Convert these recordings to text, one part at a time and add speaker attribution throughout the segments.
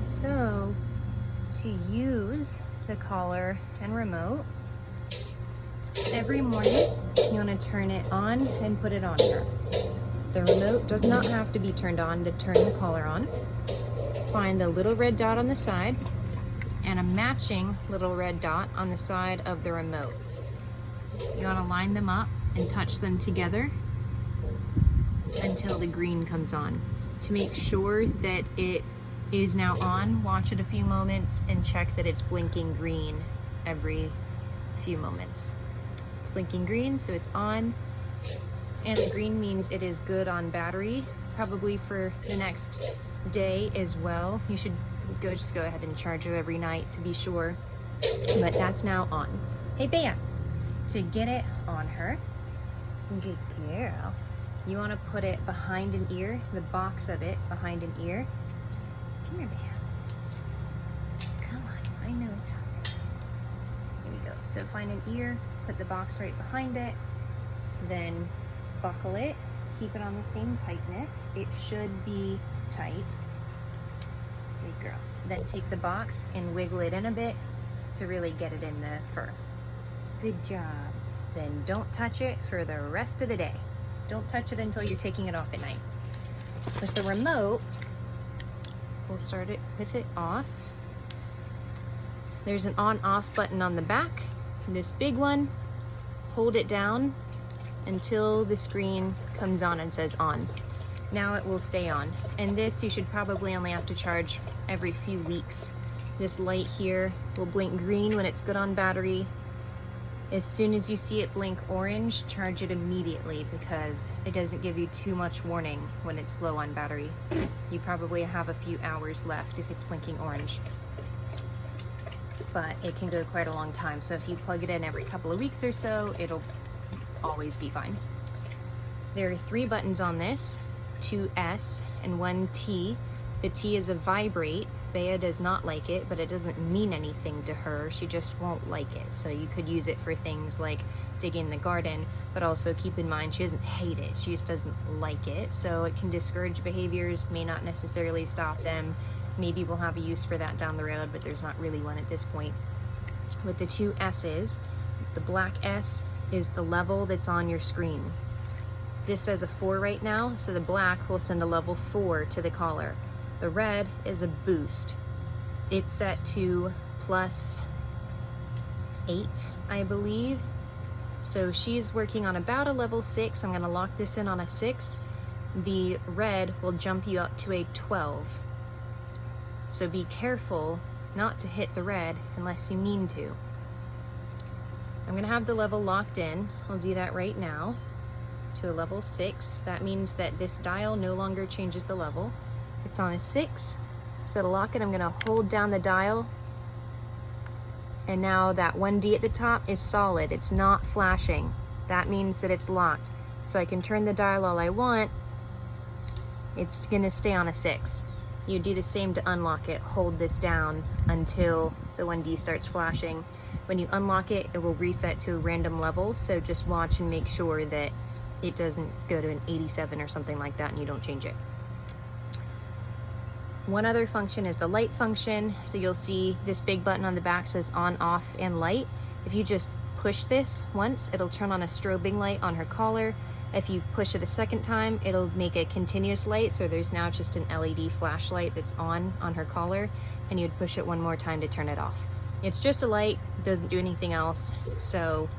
Speaker 1: So to use the collar and remote, every morning you want to turn it on and put it on here. The remote does not have to be turned on to turn the collar on. Find the little red dot on the side and a matching little red dot on the side of the remote. You want to line them up and touch them together until the green comes on. To make sure that it is now on, watch it a few moments and check that it's blinking green every few moments. It's blinking green, so it's on, and the green means it is good on battery, probably for the next day as well. You should just go ahead and charge it every night to be sure, but that's now on. Hey Baya, to get it on her, good girl, you want to put it behind an ear, the box of it behind an ear. Come here, Baya. Come on, I know it's hot. Here we go. So find an ear, put the box right behind it, then buckle it, keep it on the same tightness. It should be tight. Good girl. Then take the box and wiggle it in a bit to really get it in the fur. Good job. Then don't touch it for the rest of the day. Don't touch it until you're taking it off at night. With the remote, we'll start it with it off. There's an on-off button on the back. This big one, hold it down until the screen comes on and says on. Now it will stay on. And this you should probably only have to charge every few weeks. This light here will blink green when it's good on battery. As soon as you see it blink orange, charge it immediately because it doesn't give you too much warning when it's low on battery. You probably have a few hours left if it's blinking orange. But it can go quite a long time, so if you plug it in every couple of weeks or so, it'll always be fine. There are 3 buttons on this, 2 S and 1 T. The T is a vibrate. Baya does not like it, but it doesn't mean anything to her. She just won't like it. So you could use it for things like digging the garden, but also keep in mind she doesn't hate it. She just doesn't like it. So it can discourage behaviors, may not necessarily stop them. Maybe we'll have a use for that down the road, but there's not really one at this point. With the 2 S's, the black S is the level that's on your screen. This says a 4 right now, so the black will send a level 4 to the collar. The red is a boost. It's set to +8, I believe. So she's working on about a level 6. I'm gonna lock this in on a 6. The red will jump you up to a 12. So be careful not to hit the red unless you mean to. I'm gonna have the level locked in. I'll do that right now to a level 6. That means that this dial no longer changes the level. It's on a 6. So to lock it, I'm gonna hold down the dial. And now that 1D at the top is solid. It's not flashing. That means that it's locked. So I can turn the dial all I want. It's gonna stay on a 6. You do the same to unlock it. Hold this down until the 1D starts flashing. When you unlock it, it will reset to a random level. So just watch and make sure that it doesn't go to an 87 or something like that and you don't change it. One other function is the light function. So you'll see this big button on the back says on, off, and light. If you just push this once, it'll turn on a strobing light on her collar. If you push it a second time, it'll make a continuous light. So there's now just an LED flashlight that's on her collar, and you'd push it one more time to turn it off. It's just a light, doesn't do anything else. So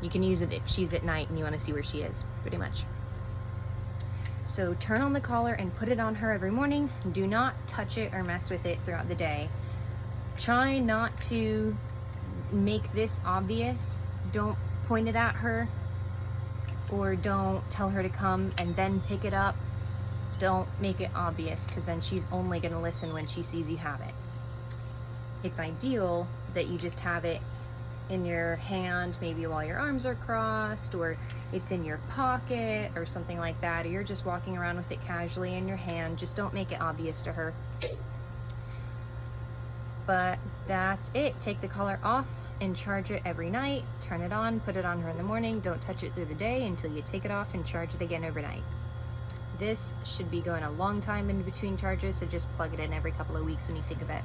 Speaker 1: you can use it if she's at night and you want to see where she is, pretty much. So turn on the collar and put it on her every morning. Do not touch it or mess with it throughout the day. Try not to make this obvious. Don't point it at her, or don't tell her to come and then pick it up. Don't make it obvious, because then she's only going to listen when she sees you have it. It's ideal that you just have it in your hand, maybe while your arms are crossed, or it's in your pocket or something like that, or you're just walking around with it casually in your hand. Just don't make it obvious to her. But that's it. Take the collar off and charge it every night. Turn it on, put it on her in the morning. Don't touch it through the day until you take it off and charge it again overnight. This should be going a long time in between charges, so just plug it in every couple of weeks when you think of it.